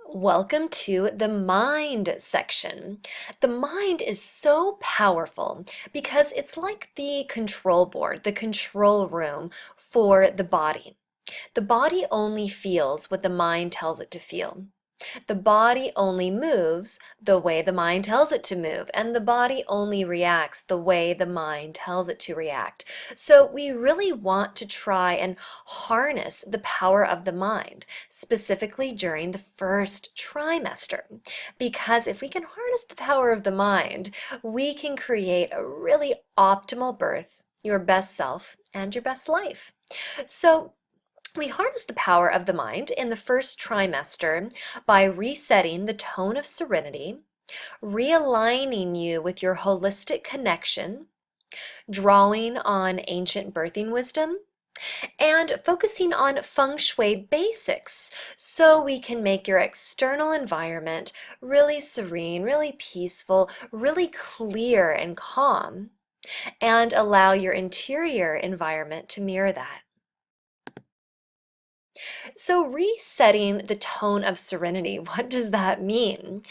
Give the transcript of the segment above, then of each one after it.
Welcome to the mind section. The mind is so powerful because it's like the control board, the control room for the body. The body only feels what the mind tells it to feel. The body only moves the way the mind tells it to move, and the body only reacts the way the mind tells it to react. So we really want to try and harness the power of the mind, specifically during the first trimester. Because if we can harness the power of the mind, we can create a really optimal birth, your best self, and your best life. So we harness the power of the mind in the first trimester by resetting the tone of serenity, realigning you with your holistic connection, drawing on ancient birthing wisdom, and focusing on Feng Shui basics so we can make your external environment really serene, really peaceful, really clear and calm, and allow your interior environment to mirror that. So resetting the tone of serenity, what does that mean?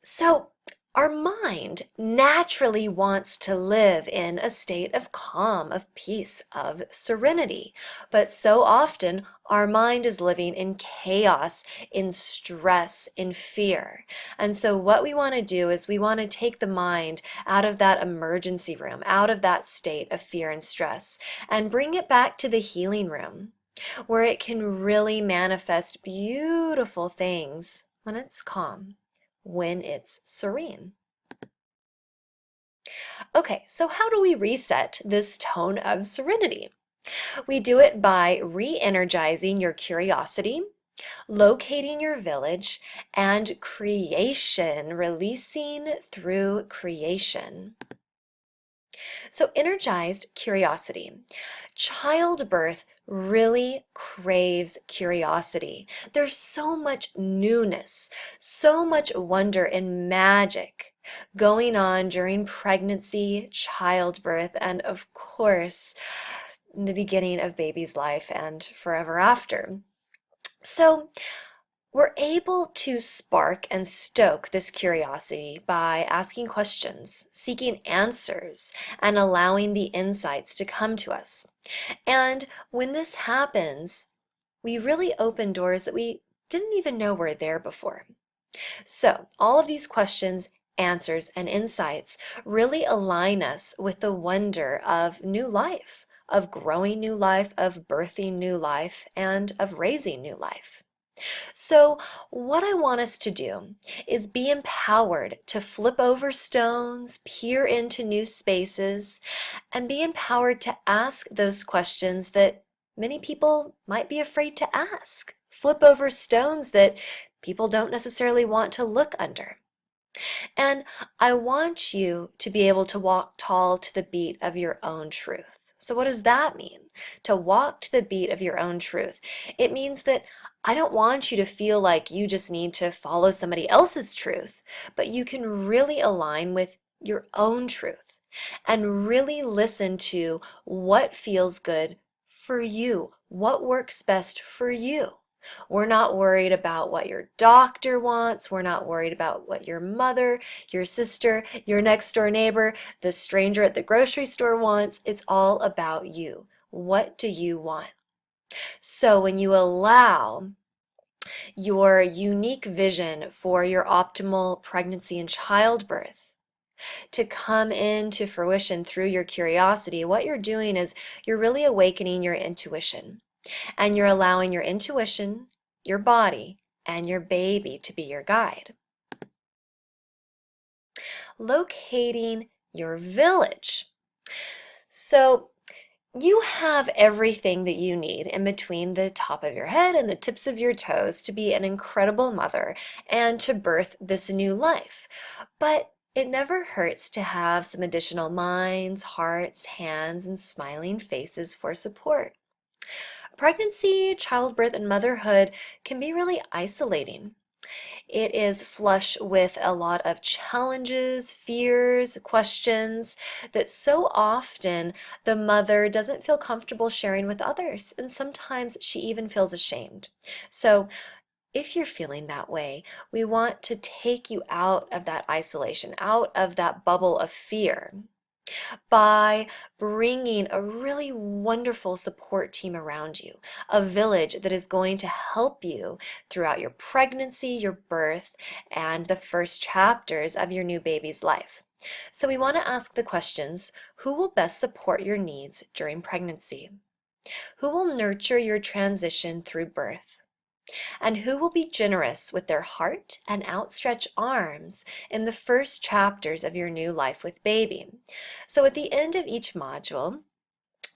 So our mind naturally wants to live in a state of calm, of peace, of serenity. But so often our mind is living in chaos, in stress, in fear. And so what we want to do is we want to take the mind out of that emergency room, out of that state of fear and stress, and bring it back to the healing room, where it can really manifest beautiful things when it's calm, when it's serene. Okay, so how do we reset this tone of serenity? We do it by re-energizing your curiosity, locating your village, and creation, releasing through creation. So energized curiosity. Childbirth really craves curiosity. There's so much newness, so much wonder and magic going on during pregnancy, childbirth, and of course, in the beginning of baby's life and forever after. So we're able to spark and stoke this curiosity by asking questions, seeking answers, and allowing the insights to come to us. And when this happens, we really open doors that we didn't even know were there before. So all of these questions, answers, and insights really align us with the wonder of new life, of growing new life, of birthing new life, and of raising new life. So what I want us to do is be empowered to flip over stones, peer into new spaces, and be empowered to ask those questions that many people might be afraid to ask. Flip over stones that people don't necessarily want to look under. And I want you to be able to walk tall to the beat of your own truth. So what does that mean? To walk to the beat of your own truth. It means that I don't want you to feel like you just need to follow somebody else's truth, but you can really align with your own truth and really listen to what feels good for you, what works best for you. We're not worried about what your doctor wants. We're not worried about what your mother, your sister, your next door neighbor, the stranger at the grocery store wants. It's all about you. What do you want? So when you allow your unique vision for your optimal pregnancy and childbirth to come into fruition through your curiosity, what you're doing is you're really awakening your intuition. And you're allowing your intuition, your body, and your baby to be your guide. Locating your village. So you have everything that you need in between the top of your head and the tips of your toes to be an incredible mother and to birth this new life. But it never hurts to have some additional minds, hearts, hands, and smiling faces for support. Pregnancy, childbirth, and motherhood can be really isolating. It is flush with a lot of challenges, fears, questions that so often the mother doesn't feel comfortable sharing with others, and sometimes she even feels ashamed. So if you're feeling that way, we want to take you out of that isolation, out of that bubble of fear, by bringing a really wonderful support team around you, a village that is going to help you throughout your pregnancy, your birth, and the first chapters of your new baby's life. So we want to ask the questions: who will best support your needs during pregnancy? Who will nurture your transition through birth? And who will be generous with their heart and outstretched arms in the first chapters of your new life with baby? So at the end of each module,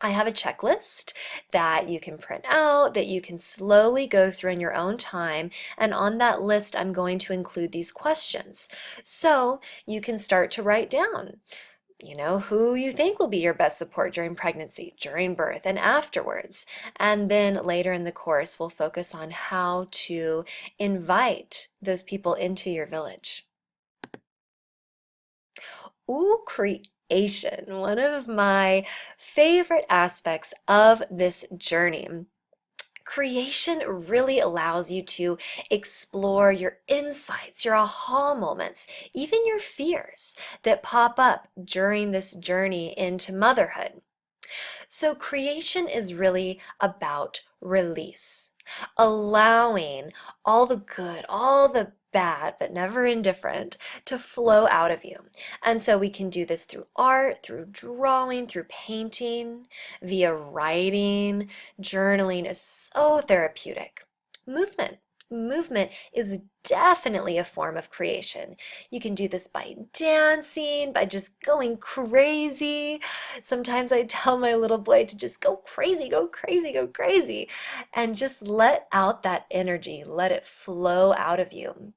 I have a checklist that you can print out, that you can slowly go through in your own time, and on that list I'm going to include these questions. So you can start to write down, who you think will be your best support during pregnancy, during birth, and afterwards. And then later in the course, we'll focus on how to invite those people into your village. Ooh, creation, one of my favorite aspects of this journey. Creation really allows you to explore your insights, your aha moments, even your fears that pop up during this journey into motherhood. So creation is really about release, allowing all the good, all the bad, but never indifferent, to flow out of you. And so we can do this through art, through drawing, through painting, via writing. Journaling is so therapeutic. Movement is definitely a form of creation. You can do this by dancing, by just going crazy. Sometimes I tell my little boy to just go crazy, go crazy, go crazy, and just let out that energy, let it flow out of you.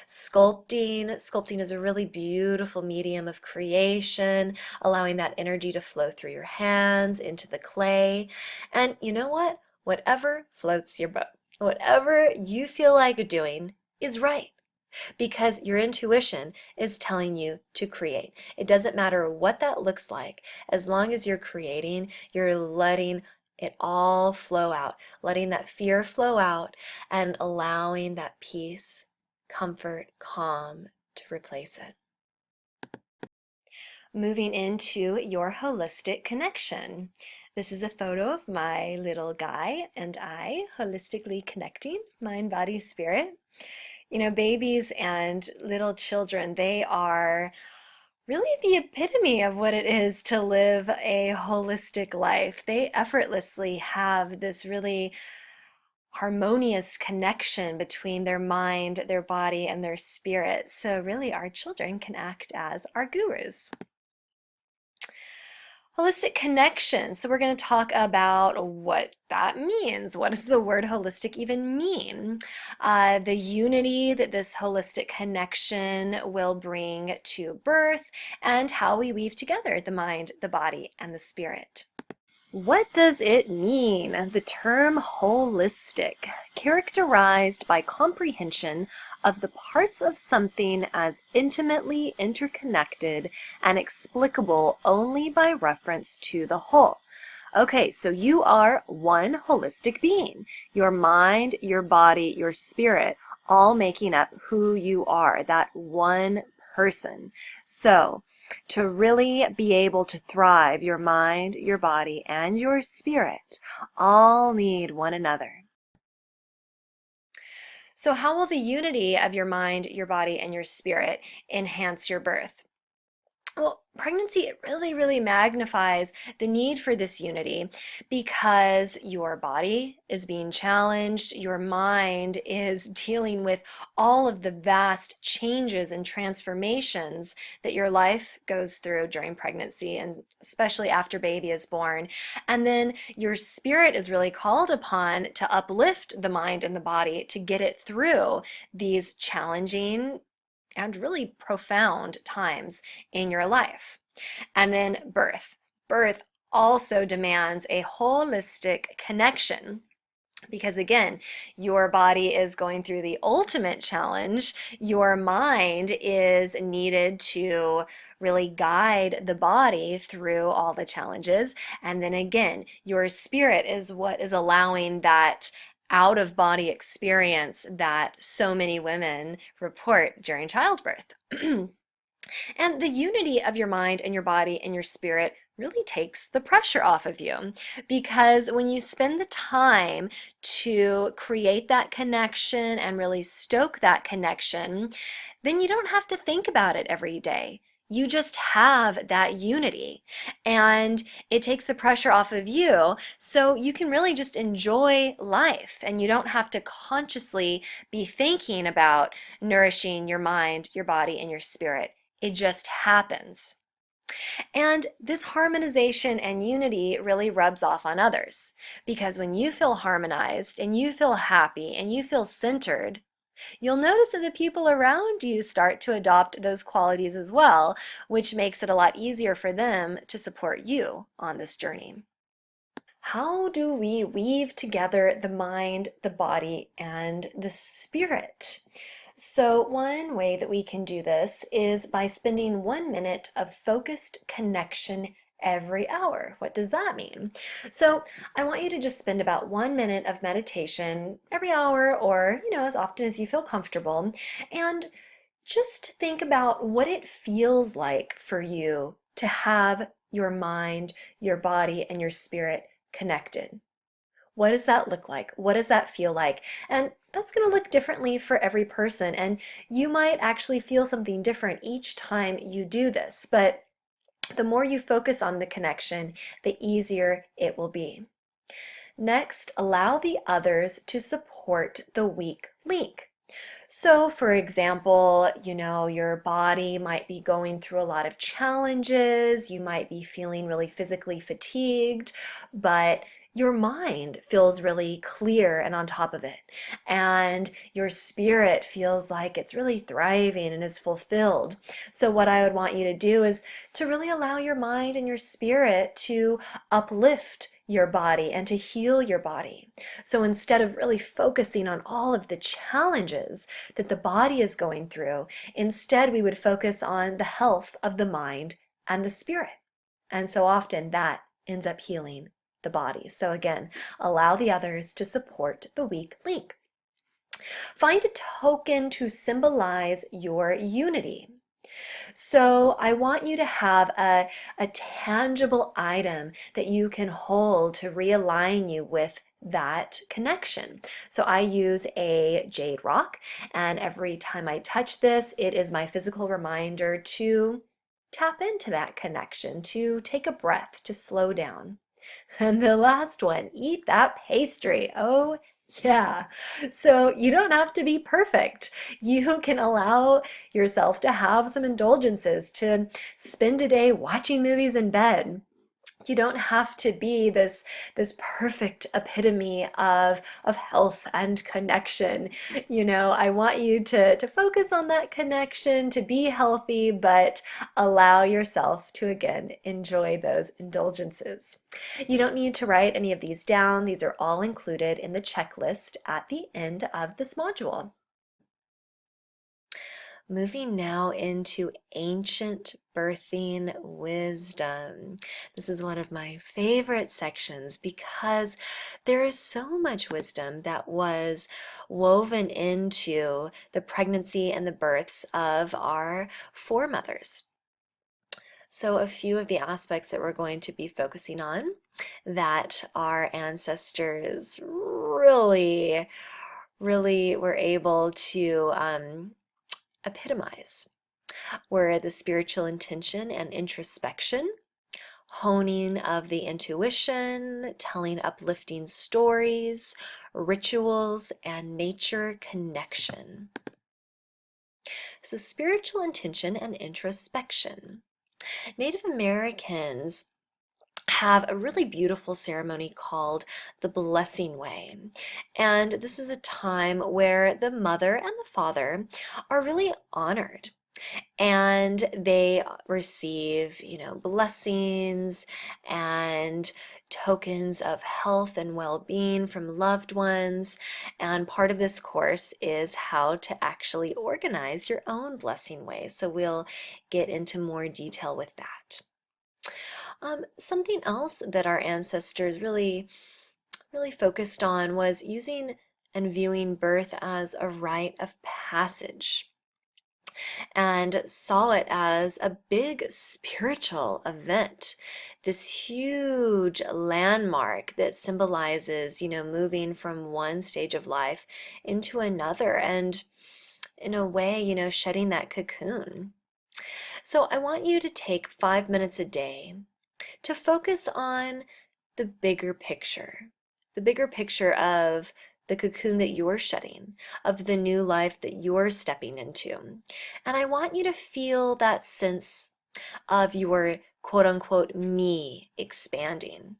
Sculpting is a really beautiful medium of creation, allowing that energy to flow through your hands into the clay. And you know what? Whatever floats your boat, whatever you feel like doing is right, because your intuition is telling you to create. It doesn't matter what that looks like. As long as you're creating, you're letting it all flow out, letting that fear flow out, and allowing that peace, comfort, calm to replace it. Moving into your holistic connection. This is a photo of my little guy and I holistically connecting mind, body, spirit. Babies and little children, they are really the epitome of what it is to live a holistic life. They effortlessly have this really harmonious connection between their mind, their body, and their spirit. So really, our children can act as our gurus. Holistic connection. So we're going to talk about what that means. What does the word holistic even mean? The unity that this holistic connection will bring to birth, and how we weave together the mind, the body, and the spirit. What does it mean? The term holistic, characterized by comprehension of the parts of something as intimately interconnected and explicable only by reference to the whole. Okay, so you are one holistic being. Your mind, your body, your spirit, all making up who you are, that one person. So, to really be able to thrive, your mind, your body, and your spirit all need one another. So how will the unity of your mind, your body, and your spirit enhance your birth? Well, pregnancy, it really magnifies the need for this unity, because your body is being challenged, your mind is dealing with all of the vast changes and transformations that your life goes through during pregnancy, and especially after baby is born. And then your spirit is really called upon to uplift the mind and the body to get it through these challenging and really profound times in your life. And then birth. Birth also demands a holistic connection, because again, your body is going through the ultimate challenge. Your mind is needed to really guide the body through all the challenges. And then again, your spirit is what is allowing that out-of-body experience that so many women report during childbirth. And the unity of your mind and your body and your spirit really takes the pressure off of you, because when you spend the time to create that connection and really stoke that connection, then you don't have to think about it every day. You just have that unity, and it takes the pressure off of you, so you can really just enjoy life, and you don't have to consciously be thinking about nourishing your mind, your body, and your spirit. It just happens. And this harmonization and unity really rubs off on others, because when you feel harmonized and you feel happy and you feel centered, you'll notice that the people around you start to adopt those qualities as well, which makes it a lot easier for them to support you on this journey. How do we weave together the mind, the body, and the spirit? So one way that we can do this is by spending 1 minute of focused connection every hour. What does that mean? So I want you to just spend about 1 minute of meditation every hour, or, as often as you feel comfortable, and just think about what it feels like for you to have your mind, your body, and your spirit connected. What does that look like? What does that feel like? And that's going to look differently for every person. And you might actually feel something different each time you do this. But the more you focus on the connection, the easier it will be. Next, allow the others to support the weak link. So, for example, your body might be going through a lot of challenges, you might be feeling really physically fatigued, but your mind feels really clear and on top of it. And your spirit feels like it's really thriving and is fulfilled. So, what I would want you to do is to really allow your mind and your spirit to uplift your body and to heal your body. So instead of really focusing on all of the challenges that the body is going through, instead we would focus on the health of the mind and the spirit. And so often that ends up healing the body. So again, allow the others to support the weak link. Find a token to symbolize your unity. So I want you to have a tangible item that you can hold to realign you with that connection. So I use a jade rock, and every time I touch this, it is my physical reminder to tap into that connection, to take a breath, to slow down. And the last one, eat that pastry. Oh, yeah. So you don't have to be perfect. You can allow yourself to have some indulgences, to spend a day watching movies in bed. You don't have to be this perfect epitome of health and connection. I want you to focus on that connection, to be healthy, but allow yourself to again enjoy those indulgences. You don't need to write any of these down. These are all included in the checklist at the end of this module. Moving now into ancient birthing wisdom. This is one of my favorite sections because there is so much wisdom that was woven into the pregnancy and the births of our foremothers. So a few of the aspects that we're going to be focusing on that our ancestors really were able to epitomize were the spiritual intention and introspection, honing of the intuition, telling uplifting stories, rituals, and nature connection. So spiritual intention and introspection. Native Americans have a really beautiful ceremony called the Blessing Way. And this is a time where the mother and the father are really honored. And they receive, blessings and tokens of health and well-being from loved ones. And part of this course is how to actually organize your own blessing way. So we'll get into more detail with that. Something else that our ancestors really really focused on was using and viewing birth as a rite of passage and saw it as a big spiritual event, this huge landmark that symbolizes, moving from one stage of life into another and in a way, shedding that cocoon. So I want you to take 5 minutes a day to focus on the bigger picture of the cocoon that you're shedding, of the new life that you're stepping into. And I want you to feel that sense of your quote unquote me expanding.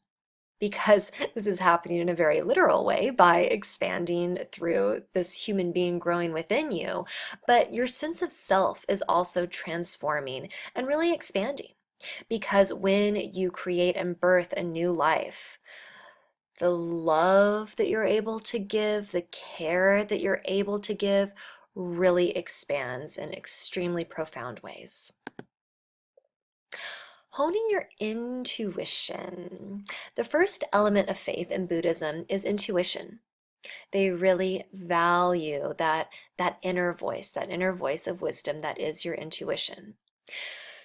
Because this is happening in a very literal way by expanding through this human being growing within you. But your sense of self is also transforming and really expanding. Because when you create and birth a new life, the love that you're able to give, the care that you're able to give, really expands in extremely profound ways. Honing your intuition. The first element of faith in Buddhism is intuition. They really value that inner voice of wisdom that is your intuition.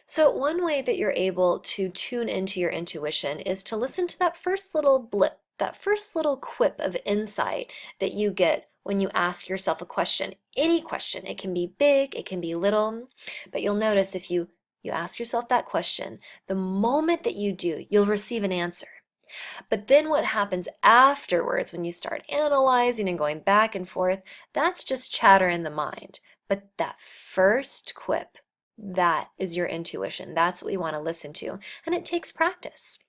So one way that you're able to tune into your intuition is to listen to that first little blip, that first little quip of insight that you get when you ask yourself a question. Any question. It can be big, it can be little, but you'll notice if you ask yourself that question, the moment that you do, you'll receive an answer. But then what happens afterwards when you start analyzing and going back and forth, that's just chatter in the mind. But that first quip, that is your intuition. That's what we want to listen to. And it takes practice.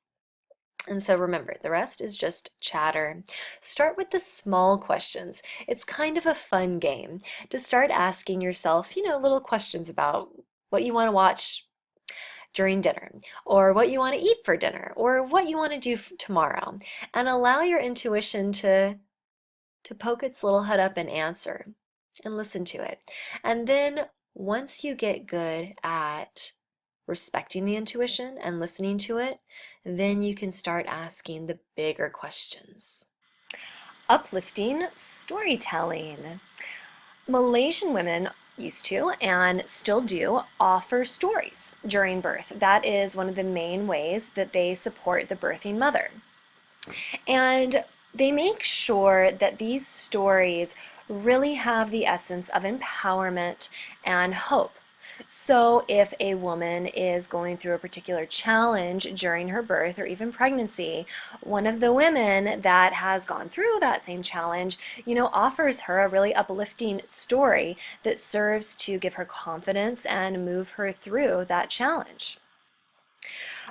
And so remember, the rest is just chatter. Start with the small questions. It's kind of a fun game to start asking yourself, little questions about what you want to watch during dinner, or what you want to eat for dinner, or what you want to do tomorrow, and allow your intuition to poke its little head up and answer, and listen to it. And then once you get good at respecting the intuition and listening to it, then you can start asking the bigger questions. Uplifting storytelling. Malaysian women used to and still do offer stories during birth. That is one of the main ways that they support the birthing mother. And they make sure that these stories really have the essence of empowerment and hope. So if a woman is going through a particular challenge during her birth or even pregnancy, one of the women that has gone through that same challenge, offers her a really uplifting story that serves to give her confidence and move her through that challenge.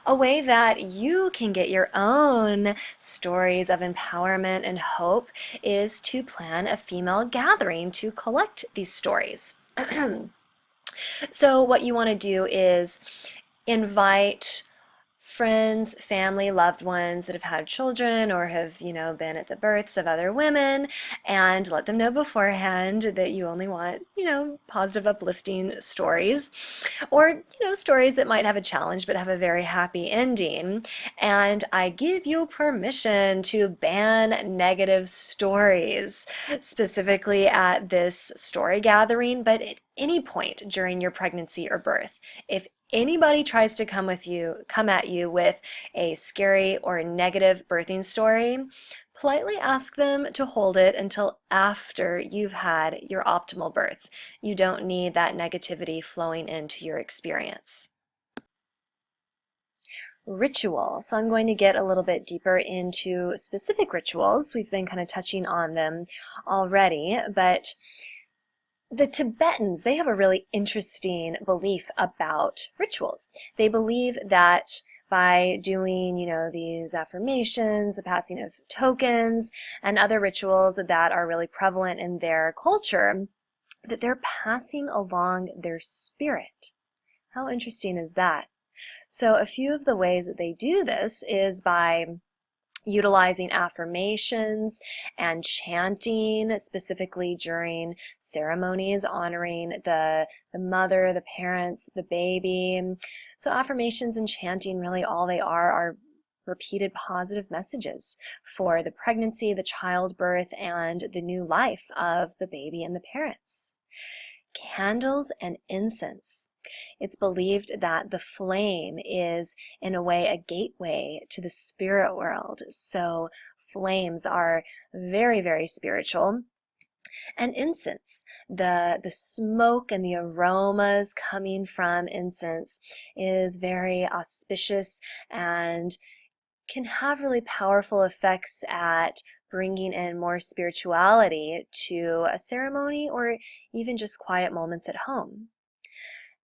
A way that you can get your own stories of empowerment and hope is to plan a female gathering to collect these stories. So what you want to do is invite friends, family, loved ones that have had children or have, been at the births of other women, and let them know beforehand that you only want, positive, uplifting stories, or, stories that might have a challenge but have a very happy ending. And I give you permission to ban negative stories, specifically at this story gathering, but at any point during your pregnancy or birth. If anybody tries to come at you with a scary or negative birthing story, politely ask them to hold it until after you've had your optimal birth. You don't need that negativity flowing into your experience. Ritual. So I'm going to get a little bit deeper into specific rituals. We've been kind of touching on them already, but the Tibetans, they have a really interesting belief about rituals. They believe that by doing, these affirmations, the passing of tokens, and other rituals that are really prevalent in their culture, that they're passing along their spirit. How interesting is that? So a few of the ways that they do this is by utilizing affirmations and chanting, specifically during ceremonies honoring the mother, the parents, the baby. So affirmations and chanting, really all they are repeated positive messages for the pregnancy, the childbirth, and the new life of the baby and the parents. Candles and incense. It's believed that the flame is, in a way, a gateway to the spirit world. So flames are very, very spiritual. And incense, the smoke and the aromas coming from incense is very auspicious and can have really powerful effects at bringing in more spirituality to a ceremony or even just quiet moments at home.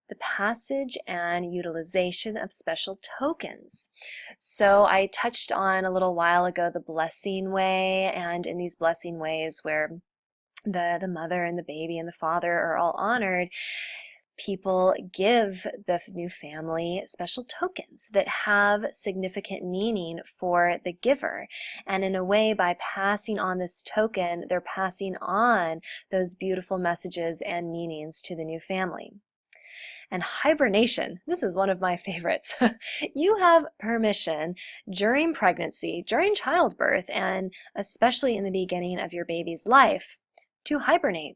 The passage and utilization of special tokens. So I touched on a little while ago the blessing way, and in these blessing ways where the mother and the baby and the father are all honored, people give the new family special tokens that have significant meaning for the giver. And in a way, by passing on this token, they're passing on those beautiful messages and meanings to the new family. And hibernation, this is one of my favorites. You have permission during pregnancy, during childbirth, and especially in the beginning of your baby's life to hibernate.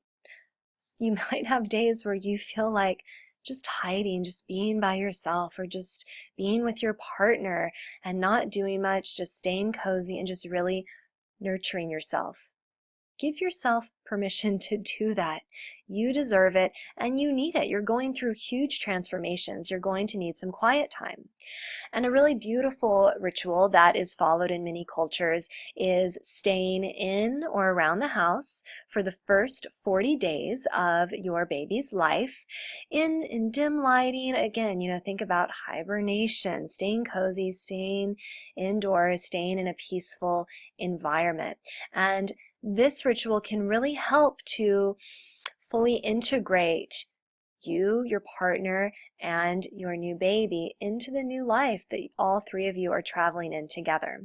You might have days where you feel like just hiding, just being by yourself, or just being with your partner and not doing much, just staying cozy and just really nurturing yourself. Give yourself permission to do that. You deserve it and you need it. You're going through huge transformations. You're going to need some quiet time. And a really beautiful ritual that is followed in many cultures is staying in or around the house for the first 40 days of your baby's life in dim lighting. Again, think about hibernation, staying cozy, staying indoors, staying in a peaceful environment. And this ritual can really help to fully integrate you, your partner, and your new baby into the new life that all three of you are traveling in together.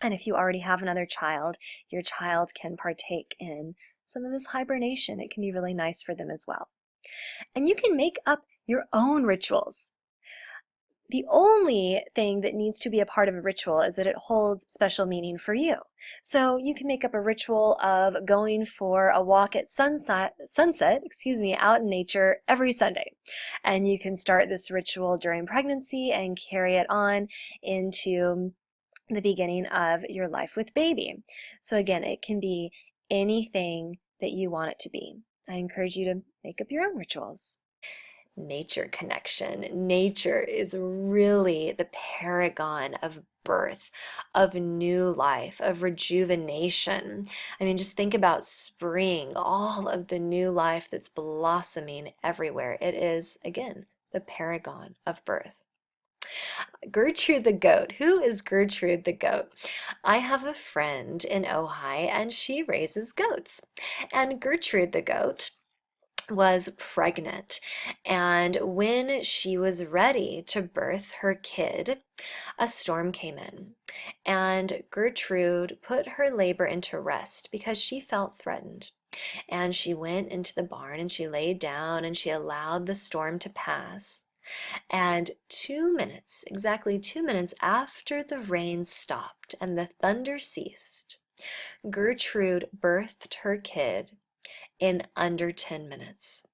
And if you already have another child, your child can partake in some of this hibernation. It can be really nice for them as well. And you can make up your own rituals. The only thing that needs to be a part of a ritual is that it holds special meaning for you. So you can make up a ritual of going for a walk at sunset, out in nature every Sunday. And you can start this ritual during pregnancy and carry it on into the beginning of your life with baby. So again, it can be anything that you want it to be. I encourage you to make up your own rituals. Nature connection. Nature is really the paragon of birth, of new life, of rejuvenation. I mean, just think about spring, all of the new life that's blossoming everywhere. It is, again, the paragon of birth. Gertrude the goat. Who is Gertrude the goat? I have a friend in Ojai and she raises goats. And Gertrude the goat was pregnant, and when she was ready to birth her kid, a storm came in, and Gertrude put her labor into rest because she felt threatened. And she went into the barn and she laid down and she allowed the storm to pass. And 2 minutes, exactly 2 minutes after the rain stopped and the thunder ceased, Gertrude birthed her kid in under 10 minutes.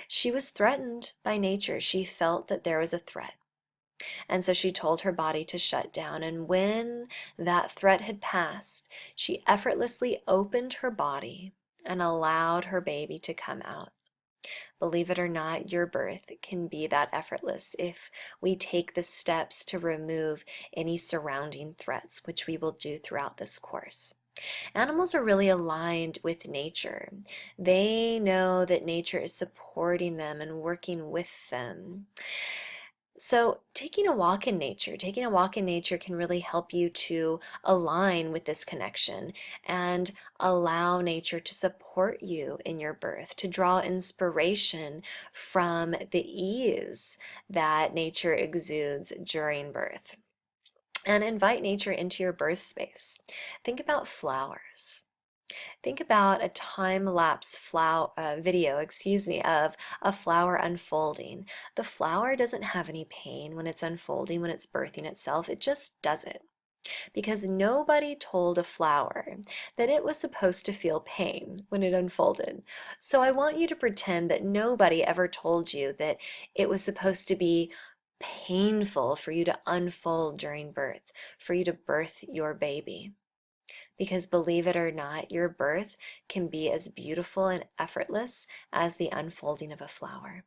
She was threatened by nature. She felt that there was a threat. And so she told her body to shut down. And when that threat had passed, she effortlessly opened her body and allowed her baby to come out. Believe it or not, your birth can be that effortless if we take the steps to remove any surrounding threats, which we will do throughout this course. Animals are really aligned with nature. They know that nature is supporting them and working with them. So taking a walk in nature can really help you to align with this connection and allow nature to support you in your birth, to draw inspiration from the ease that nature exudes during birth. And invite nature into your birth space. Think about flowers. Think about a time-lapse video, of a flower unfolding. The flower doesn't have any pain when it's unfolding, when it's birthing itself. It just doesn't. Because nobody told a flower that it was supposed to feel pain when it unfolded. So I want you to pretend that nobody ever told you that it was supposed to be painful for you to unfold during birth, for you to birth your baby. Because believe it or not, your birth can be as beautiful and effortless as the unfolding of a flower.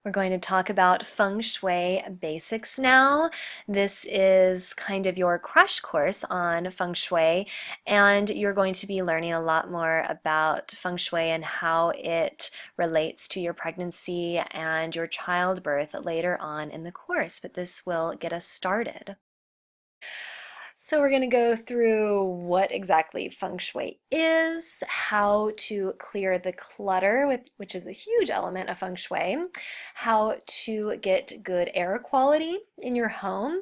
We're going to talk about Feng Shui basics now. This is kind of your crash course on Feng Shui, and you're going to be learning a lot more about Feng Shui and how it relates to your pregnancy and your childbirth later on in the course, but this will get us started. So we're going to go through what exactly Feng Shui is, how to clear the clutter, which is a huge element of Feng Shui, how to get good air quality in your home,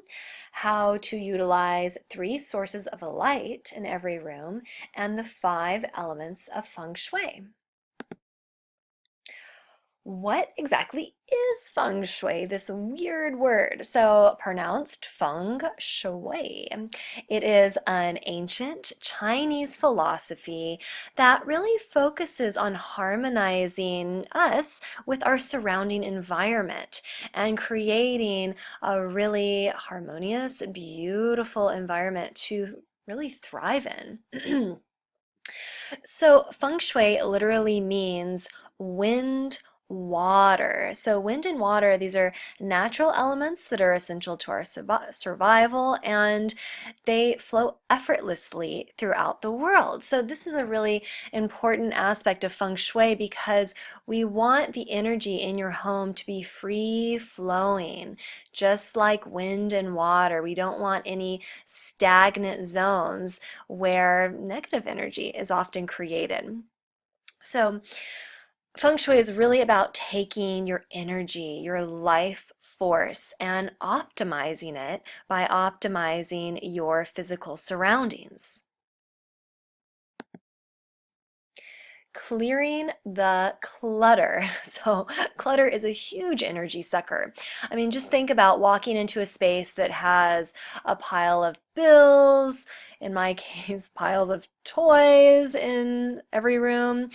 how to utilize 3 sources of light in every room, and the 5 elements of Feng Shui. What exactly is Feng Shui, this weird word? So pronounced Feng Shui. It is an ancient Chinese philosophy that really focuses on harmonizing us with our surrounding environment and creating a really harmonious, beautiful environment to really thrive in. So feng shui literally means wind, water. So wind and water, these are natural elements that are essential to our survival, and they flow effortlessly throughout the world. So this is a really important aspect of feng shui because we want the energy in your home to be free flowing, just like wind and water. We don't want any stagnant zones where negative energy is often created. So Feng Shui is really about taking your energy, your life force, and optimizing it by optimizing your physical surroundings. Clearing the clutter. So clutter is a huge energy sucker. I mean, just think about walking into a space that has a pile of bills, in my case, piles of toys in every room,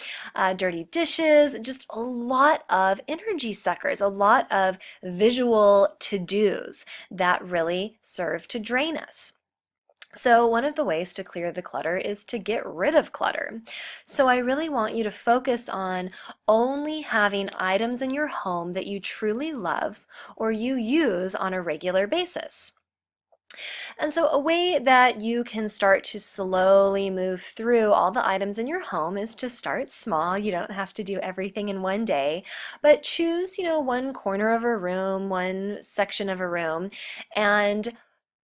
dirty dishes, just a lot of energy suckers, a lot of visual to-dos that really serve to drain us. So one of the ways to clear the clutter is to get rid of clutter. So I really want you to focus on only having items in your home that you truly love or you use on a regular basis. And so a way that you can start to slowly move through all the items in your home is to start small. You don't have to do everything in one day, but choose, one corner of a room, one section of a room, and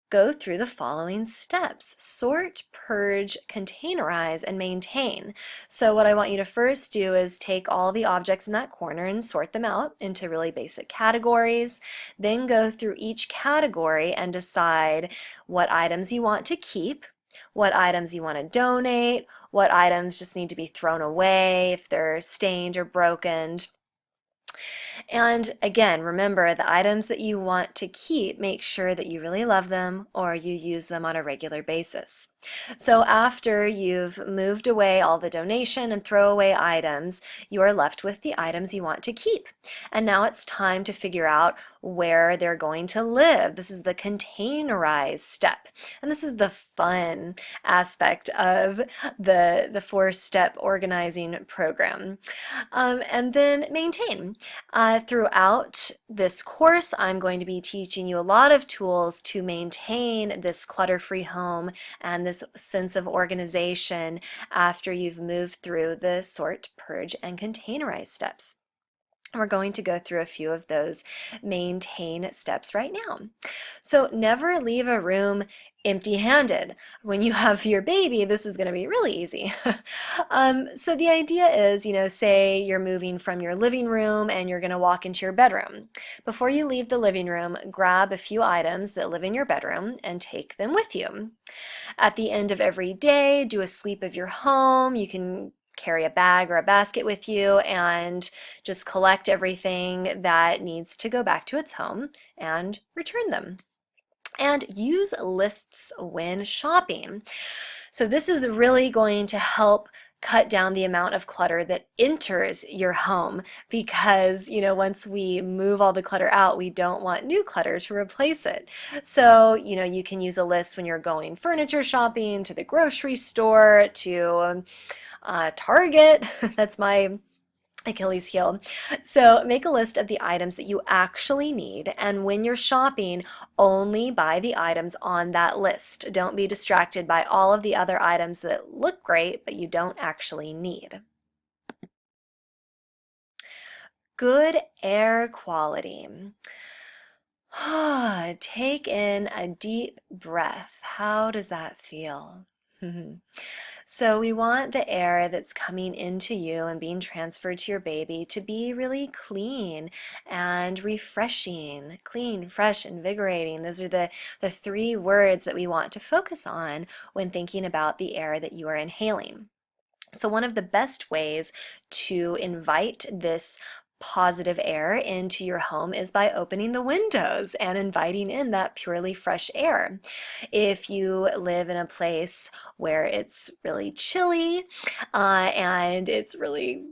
go through the following steps: sort, purge, containerize, and maintain. So what I want you to first do is take all the objects in that corner and sort them out into really basic categories. Then go through each category and decide what items you want to keep, what items you want to donate, what items just need to be thrown away if they're stained or broken. And again, remember the items that you want to keep, make sure that you really love them or you use them on a regular basis. So after you've moved away all the donation and throwaway items, you are left with the items you want to keep. And now it's time to figure out where they're going to live. This is the containerize step. And this is the fun aspect of the 4-step organizing program. And then maintain. Throughout this course, I'm going to be teaching you a lot of tools to maintain this clutter-free home and this sense of organization after you've moved through the sort, purge, and containerize steps. We're going to go through a few of those maintain steps right now. So never leave a room empty-handed. When you have your baby, this is going to be really easy. So the idea is, say you're moving from your living room and you're going to walk into your bedroom. Before you leave the living room, grab a few items that live in your bedroom and take them with you. At the end of every day, do a sweep of your home. You can carry a bag or a basket with you and just collect everything that needs to go back to its home and return them. And use lists when shopping. So this is really going to help cut down the amount of clutter that enters your home because, once we move all the clutter out, we don't want new clutter to replace it. So, you can use a list when you're going furniture shopping, to the grocery store, to Target. That's my Achilles heel. So make a list of the items that you actually need, and when you're shopping, only buy the items on that list. Don't be distracted by all of the other items that look great, but you don't actually need. Good air quality. Take in a deep breath. How does that feel? So we want the air that's coming into you and being transferred to your baby to be really clean and refreshing. Clean, fresh, invigorating. Those are the three words that we want to focus on when thinking about the air that you are inhaling. So one of the best ways to invite this positive air into your home is by opening the windows and inviting in that purely fresh air. If you live in a place where it's really chilly and it's really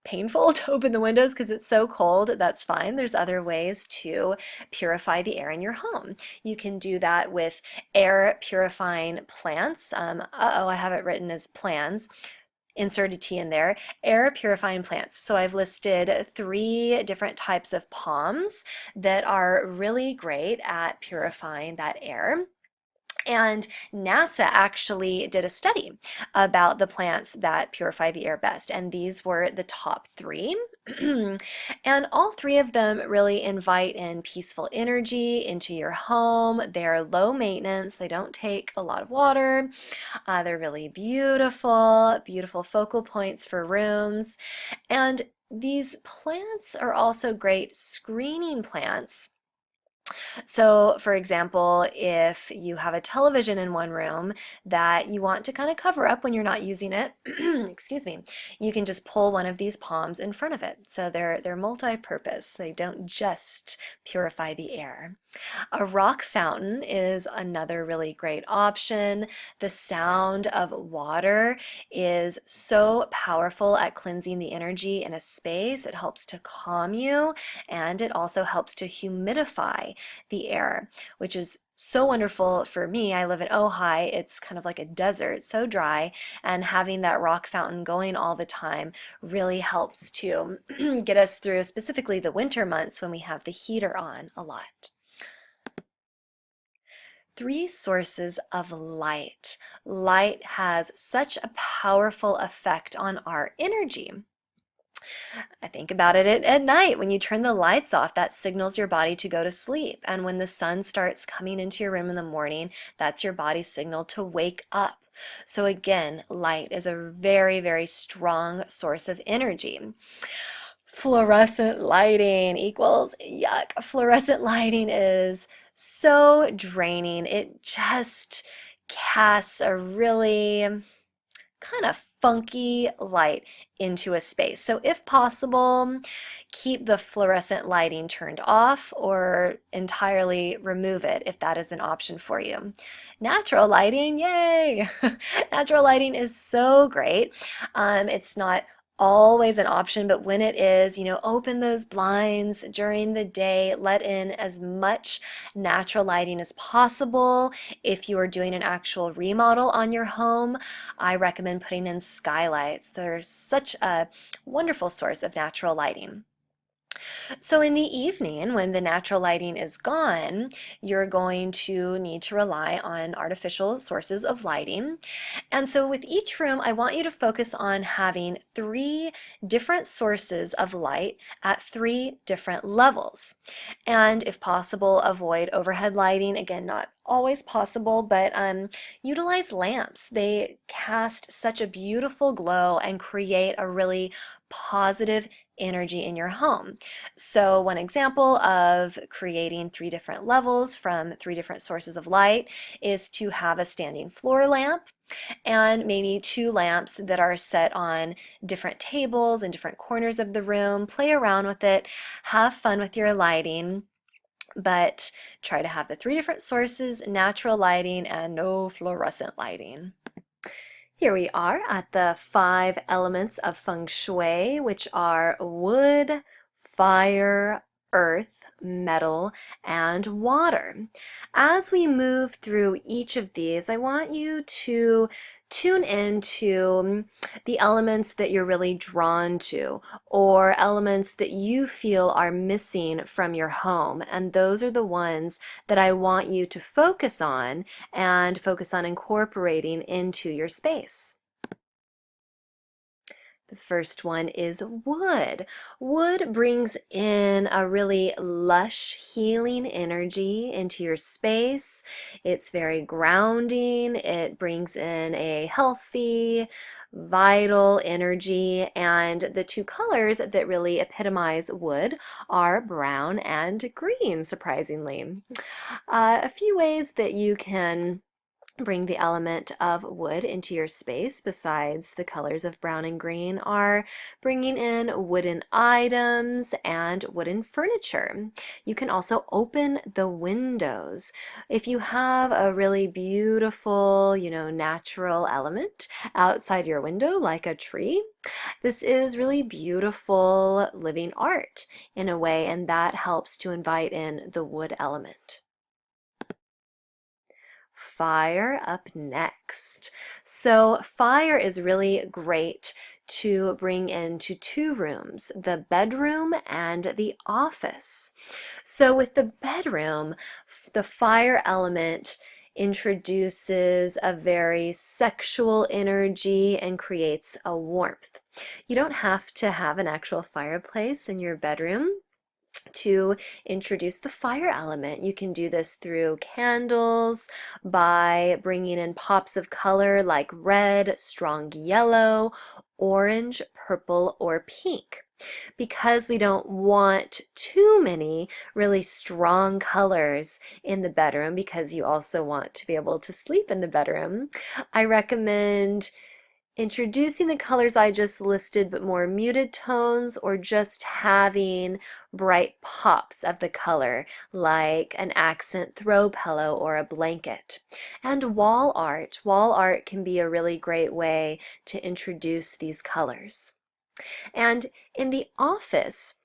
painful to open the windows because it's so cold, that's fine. There's other ways to purify the air in your home. You can do that with air purifying plants. I have it written as plans. Insert a T in there, air purifying plants. So I've listed 3 different types of palms that are really great at purifying that air. And NASA actually did a study about the plants that purify the air best, and these were the top 3. And all 3 of them really invite in peaceful energy into your home. They're low maintenance, they don't take a lot of water. They're really beautiful, beautiful focal points for rooms. And these plants are also great screening plants. So, for example, if you have a television in one room that you want to kind of cover up when you're not using it, excuse me, you can just pull one of these palms in front of it. So they're multi-purpose. They don't just purify the air. A rock fountain is another really great option. The sound of water is so powerful at cleansing the energy in a space. It helps to calm you, and it also helps to humidify the air, which is so wonderful for me. I live in Ojai. It's kind of like a desert, so dry, and having that rock fountain going all the time really helps to get us through, specifically the winter months when we have the heater on a lot. 3 sources of light. Light has such a powerful effect on our energy. I think about it at night. When you turn the lights off, that signals your body to go to sleep. And when the sun starts coming into your room in the morning, that's your body's signal to wake up. So again, light is a very, very strong source of energy. Fluorescent lighting equals yuck. Fluorescent lighting is so draining. It just casts a really kind of funky light into a space. So if possible, keep the fluorescent lighting turned off or entirely remove it if that is an option for you. Natural lighting, yay! Natural lighting is so great. It's not always an option, but when it is, open those blinds during the day, let in as much natural lighting as possible. If you are doing an actual remodel on your home, I recommend putting in skylights. They're such a wonderful source of natural lighting. So in the evening, when the natural lighting is gone, you're going to need to rely on artificial sources of lighting. And so with each room, I want you to focus on having 3 different sources of light at 3 different levels. And if possible, avoid overhead lighting. Again, not always possible, but utilize lamps. They cast such a beautiful glow and create a really positive energy in your home. So one example of creating 3 different levels from 3 different sources of light is to have a standing floor lamp and maybe 2 lamps that are set on different tables and different corners of the room. Play around with it, have fun with your lighting, but try to have the 3 different sources, natural lighting, and no fluorescent lighting. Here we are at the 5 elements of Feng Shui, which are wood, fire, earth, metal, and water. As we move through each of these, I want you to tune into the elements that you're really drawn to, or elements that you feel are missing from your home. And those are the ones that I want you to focus on and focus on incorporating into your space. The first one is wood. Wood brings in a really lush, healing energy into your space. It's very grounding. It brings in a healthy, vital energy. And the 2 colors that really epitomize wood are brown and green, surprisingly. A few ways that you can bring the element of wood into your space besides the colors of brown and green are bringing in wooden items and wooden furniture. You can also open the windows. If you have a really beautiful, natural element outside your window, like a tree, this is really beautiful living art in a way, and that helps to invite in the wood element. Fire up next. So fire is really great to bring into 2 rooms, the bedroom and the office. So with the bedroom, the fire element introduces a very sexual energy and creates a warmth. You don't have to have an actual fireplace in your bedroom to introduce the fire element. You can do this through candles, by bringing in pops of color like red, strong yellow, orange, purple, or pink. Because we don't want too many really strong colors in the bedroom, because you also want to be able to sleep in the bedroom, I recommend introducing the colors I just listed, but more muted tones, or just having bright pops of the color, like an accent throw pillow or a blanket. And wall art. Wall art can be a really great way to introduce these colors. And in the office,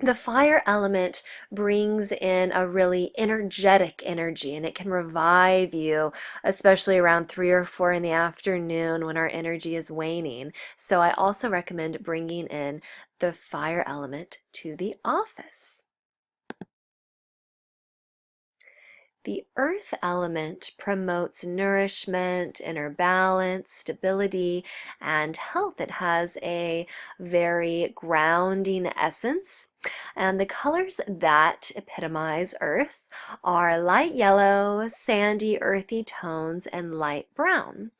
the fire element brings in a really energetic energy, and it can revive you, especially around 3 or 4 in the afternoon when our energy is waning. So I also recommend bringing in the fire element to the office. The earth element promotes nourishment, inner balance, stability, and health. It has a very grounding essence. And the colors that epitomize earth are light yellow, sandy, earthy tones, and light brown.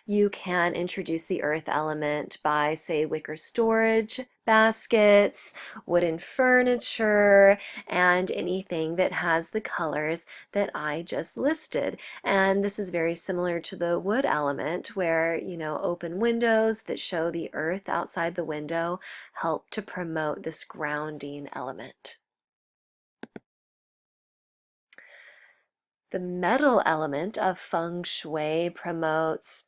You can introduce the earth element by, say, wicker storage baskets, wooden furniture, and anything that has the colors that I just listed. And this is very similar to the wood element, where, open windows that show the earth outside the window help to promote this grounding element. The metal element of Feng Shui promotes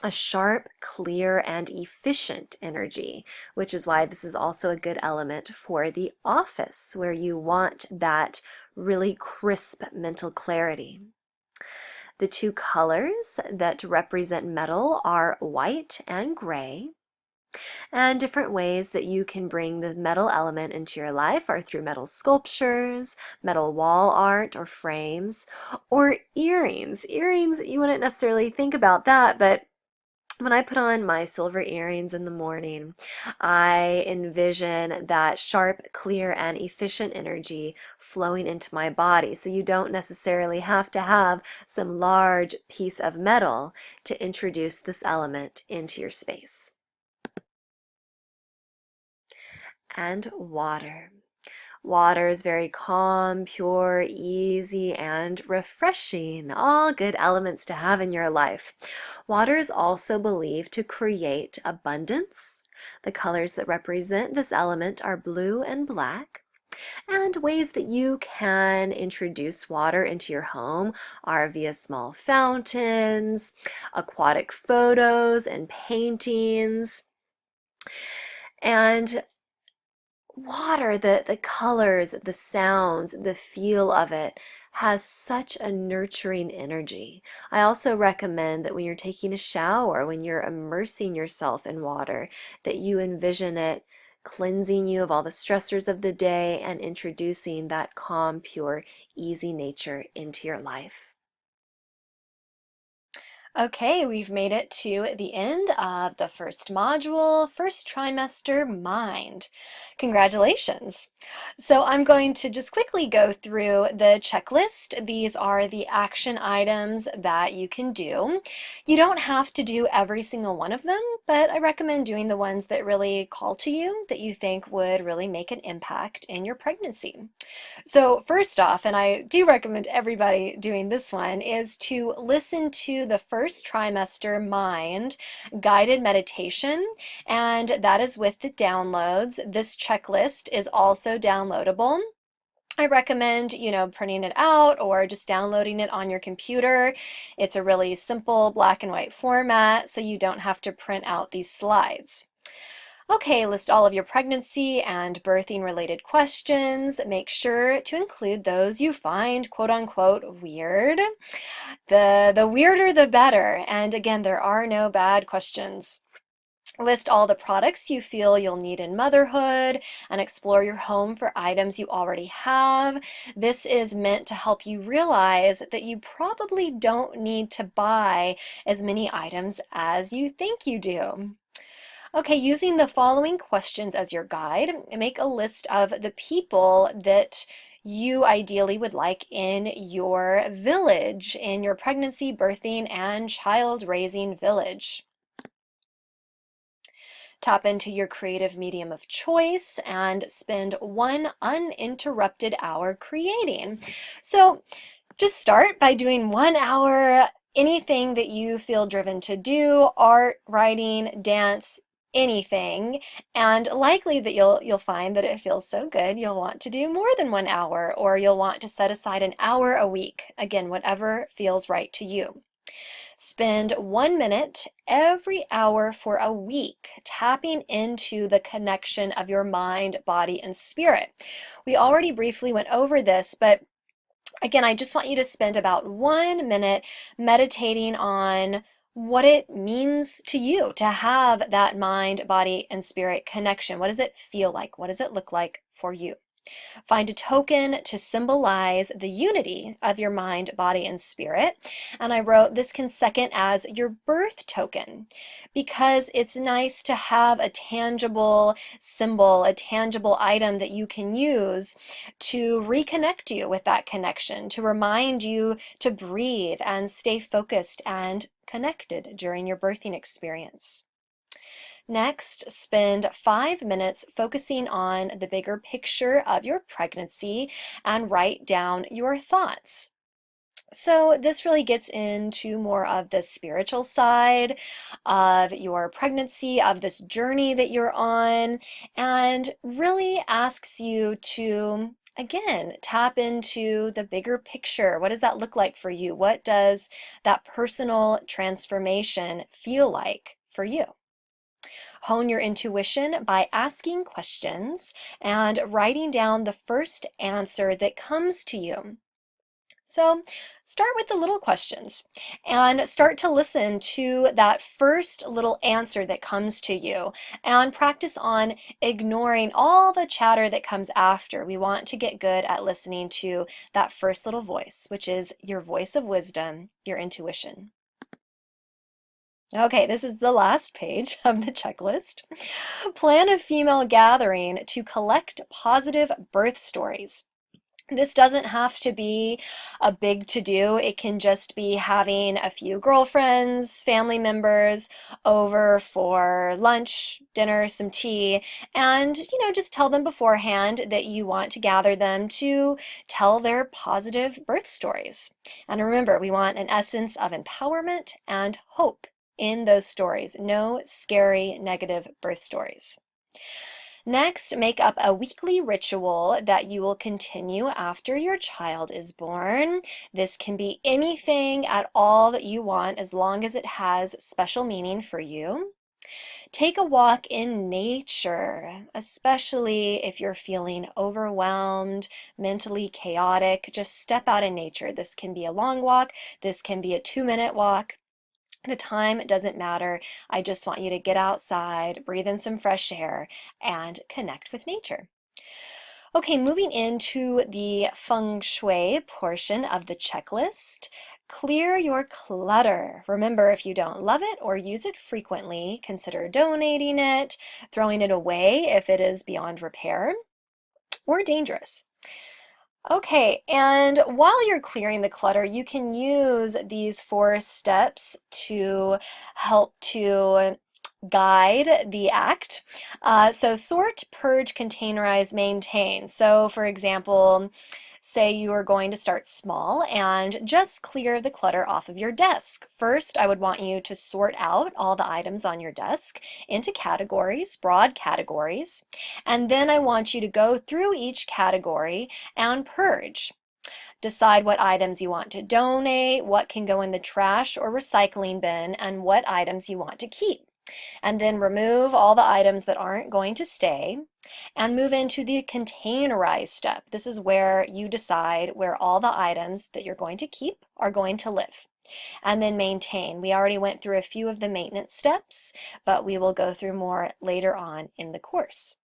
a sharp, clear, and efficient energy, which is why this is also a good element for the office, where you want that really crisp mental clarity. The 2 colors that represent metal are white and gray. And different ways that you can bring the metal element into your life are through metal sculptures, metal wall art or frames, or earrings. Earrings, you wouldn't necessarily think about that, but when I put on my silver earrings in the morning, I envision that sharp, clear, and efficient energy flowing into my body. So you don't necessarily have to have some large piece of metal to introduce this element into your space. And water. Water is very calm, pure, easy, and refreshing. All good elements to have in your life. Water is also believed to create abundance. The colors that represent this element are blue and black. And ways that you can introduce water into your home are via small fountains, aquatic photos, and paintings. And water, the colors, the sounds, the feel of it has such a nurturing energy. I also recommend that when you're taking a shower, when you're immersing yourself in water, that you envision it cleansing you of all the stressors of the day and introducing that calm, pure, easy nature into your life. Okay, we've made it to the end of the first module, first trimester, mind. Congratulations. So I'm going to just quickly go through the checklist. These are the action items that you can do. You don't have to do every single one of them, but I recommend doing the ones that really call to you, that you think would really make an impact in your pregnancy. So first off, and I do recommend everybody doing this one, is to listen to the first trimester mind guided meditation, and that is with the downloads. This checklist is also downloadable. I recommend, printing it out or just downloading it on your computer. It's a really simple black and white format, so you don't have to print out these slides. Okay, list all of your pregnancy and birthing related questions. Make sure to include those you find quote unquote weird. The weirder the better. And again, there are no bad questions. List all the products you feel you'll need in motherhood and explore your home for items you already have. This is meant to help you realize that you probably don't need to buy as many items as you think you do. Okay, using the following questions as your guide, make a list of the people that you ideally would like in your village, in your pregnancy, birthing, and child raising village. Tap into your creative medium of choice and spend 1 uninterrupted hour creating. So just start by doing 1 hour, anything that you feel driven to do, art, writing, dance, anything, and likely that you'll find that it feels so good you'll want to do more than 1 hour, or you'll want to set aside an hour a week. Again, whatever feels right to you. Spend 1 minute every hour for a week tapping into the connection of your mind, body, and spirit. We already briefly went over this, but again, I just want you to spend about 1 minute meditating on what it means to you to have that mind, body, and spirit connection. What does it feel like? What does it look like for you? Find a token to symbolize the unity of your mind, body, and spirit. And I wrote this can second as your birth token, because it's nice to have a tangible symbol, a tangible item that you can use to reconnect you with that connection, to remind you to breathe and stay focused and connected during your birthing experience. Next, spend 5 minutes focusing on the bigger picture of your pregnancy and write down your thoughts. So this really gets into more of the spiritual side of your pregnancy, of this journey that you're on, and really asks you to, again, tap into the bigger picture. What does that look like for you? What does that personal transformation feel like for you? Hone your intuition by asking questions and writing down the first answer that comes to you. So start with the little questions and start to listen to that first little answer that comes to you and practice on ignoring all the chatter that comes after. We want to get good at listening to that first little voice, which is your voice of wisdom, your intuition. Okay, this is the last page of the checklist. Plan a female gathering to collect positive birth stories. This doesn't have to be a big to-do. It can just be having a few girlfriends, family members over for lunch, dinner, some tea, and, just tell them beforehand that you want to gather them to tell their positive birth stories. And remember, we want an essence of empowerment and hope in those stories. No scary, negative birth stories. Next, make up a weekly ritual that you will continue after your child is born. This can be anything at all that you want as long as it has special meaning for you. Take a walk in nature, especially if you're feeling overwhelmed, mentally chaotic. Just step out in nature. This can be a long walk. This can be a 2-minute walk. The time doesn't matter. I just want you to get outside, breathe in some fresh air, and connect with nature. Okay, moving into the Feng Shui portion of the checklist. Clear your clutter. Remember, if you don't love it or use it frequently, consider donating it, throwing it away if it is beyond repair or dangerous. Okay, and while you're clearing the clutter, you can use these 4 steps to help to guide the act. So sort, purge, containerize, maintain. So for example, say you are going to start small and just clear the clutter off of your desk. First, I would want you to sort out all the items on your desk into categories, broad categories, and then I want you to go through each category and purge. Decide what items you want to donate, what can go in the trash or recycling bin, and what items you want to keep. And then remove all the items that aren't going to stay and move into the containerize step. This is where you decide where all the items that you're going to keep are going to live. And then maintain. We already went through a few of the maintenance steps, but we will go through more later on in the course.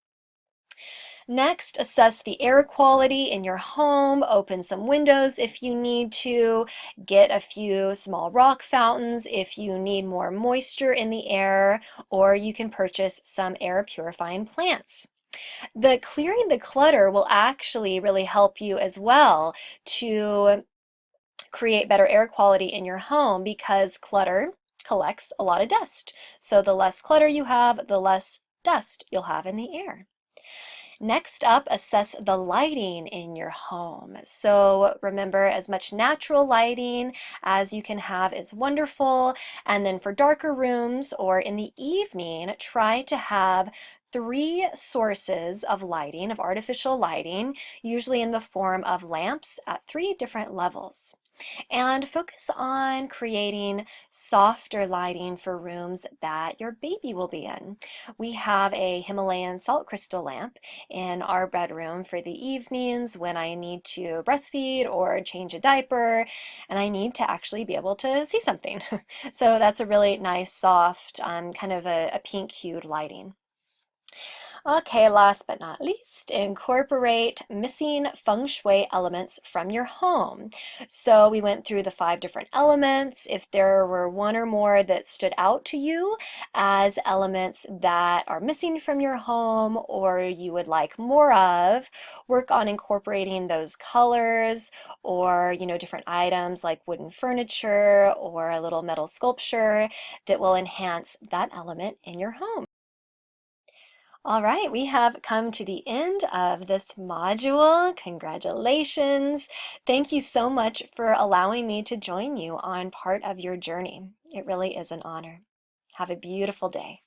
Next, assess the air quality in your home, open some windows if you need to, get a few small rock fountains if you need more moisture in the air, or you can purchase some air purifying plants. The clearing the clutter will actually really help you as well to create better air quality in your home because clutter collects a lot of dust. So the less clutter you have, the less dust you'll have in the air. Next up, assess the lighting in your home. So remember, as much natural lighting as you can have is wonderful. And then for darker rooms or in the evening, try to have 3 sources of lighting, of artificial lighting, usually in the form of lamps at 3 different levels. And focus on creating softer lighting for rooms that your baby will be in. We have a Himalayan salt crystal lamp in our bedroom for the evenings when I need to breastfeed or change a diaper and I need to actually be able to see something. So that's a really nice soft kind of a pink hued lighting. Okay, last but not least, incorporate missing feng shui elements from your home. So we went through the 5 different elements. If there were 1 or more that stood out to you as elements that are missing from your home or you would like more of, work on incorporating those colors or, different items like wooden furniture or a little metal sculpture that will enhance that element in your home. All right, we have come to the end of this module. Congratulations. Thank you so much for allowing me to join you on part of your journey. It really is an honor. Have a beautiful day.